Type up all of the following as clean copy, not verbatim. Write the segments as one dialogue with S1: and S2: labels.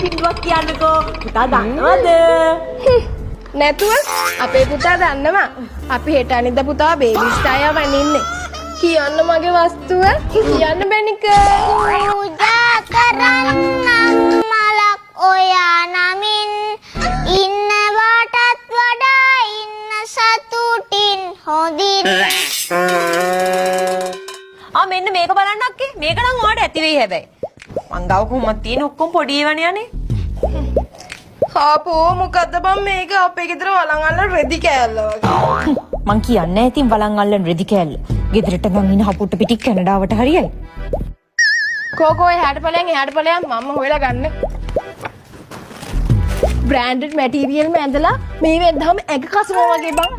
S1: පිටුවක් කියන්නකෝ. පුතා දන්නවද?
S2: නැතුව අපේ පුතා දන්නවා. අපි හෙට අනිද්දා පුතා බේබි ස්ටායා වනින්නේ. කියන්න මගේ වස්තුව කියන්න බැනික.
S3: පූජා කරන්නම් මලක් ඔයා නමින් ඉන්නවටත් වඩා ඉන්න සතුටින් හොඳින්.
S1: මෙන්න මේක බලන්න අක්කේ. මේක නම් ඔයාලට ඇති වෙයි හැබැයි. මං ගාව කොහොමද තියෙන ඔක්කොම පොඩි ඒවානේ යන්නේ.
S2: ආපෝ මොකද්ද බං මේක අපේ ගෙදර වලන් අල්ලන රෙදි කෑල්ල වගේ.
S1: මං කියන්නේ ඉතින් වලන් අල්ලන රෙදි කෑල්ල. ගෙදරට ගන් ඉන හපුට පිටි කැනඩාවට හරියයි.
S2: කෝකෝ එහාට ඵලයන් එහාට ඵලයන් මම හොයලා ගන්න. බ්‍රෑන්ඩඩ් මැටීරියල් මැදලා මේ වෙද්දාම ඇග කසනවා වගේ බං.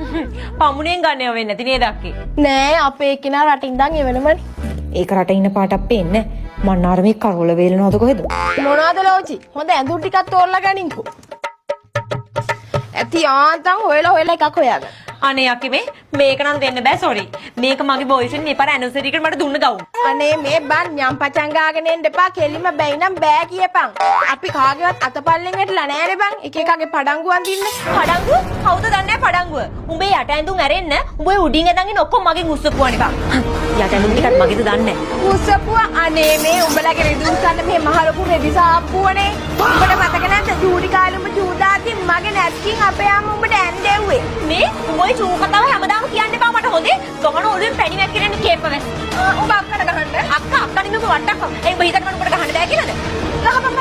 S1: පමුණෙන් ගන්නව වෙන්නේ නැති නේද අක්කේ?
S2: නෑ අපේ කෙනා රටින් ඉඳන් එවනමනේ.
S1: ඒක රට ඉන්න පාටක් පේන්නේ නැහැ. මන්නාර මේ කරවල වේලනවද කොහෙද?
S2: මොනවද ලෝචි? හොඳ ඇඳුම් ටිකක් තෝරලා ගනින්කෝ. ඇති ආන්තම් හොයලා එකක් හොයාගන්න.
S1: අනේ අක්කේ මේක නම් දෙන්න බෑ සෝරි. මේක මගේ බොයිෆ්‍රෙන්ඩ් මේ පාර ඇනිවර්සරි එකට මට දුන්න ගවුම්.
S2: අනේ මේ බන් යම් පචං ගාගෙන එන්න එපා කෙලිම බැයි නම් බෑ කියපන්. අපි කාගේවත් අතපල්ලෙන් ඇටලා නෑනේ බං. එක එකගේ පඩංගු අඳින්න.
S1: පඩංගුව? කවුද දන්නේ පඩංගුව? උඹේ යට ඇඳුම් ඇරෙන්න උඹේ උඩින් ඇඳන් ඔක්කොම මගෙන් උස්සපුවානේ බං. යට ඇඳුම් ටිකත් මගේද දන්නේ නැහැ.
S2: උස්සපුවා අනේ මේ උඹලගේ රිදුම් ගන්න මේ මහ ලොකු රෙදි සාප්පුවනේ. උඹට මතක නැද්ද චූටි කාලේ උඹ චූදාති මගේ නැස්කින් අපේ අම්ම උඹට ඇන්දෙව්වේ.
S1: මේ උඹේ චූ කතාව හැමදාම කියන්න එපා මට හොඳේ. ගමන ඔළුවෙන් පැණි වැක්කිරෙන්න කේප වැස්.
S2: උඹ අක්කට ගහන්න.
S1: අක්කා අක්කා නෙමෙයි උඹ වට්ටක්කම. ඒ උඹ හිතට මට උඹට ගහන්න බෑ කියලාද? ගහපන්.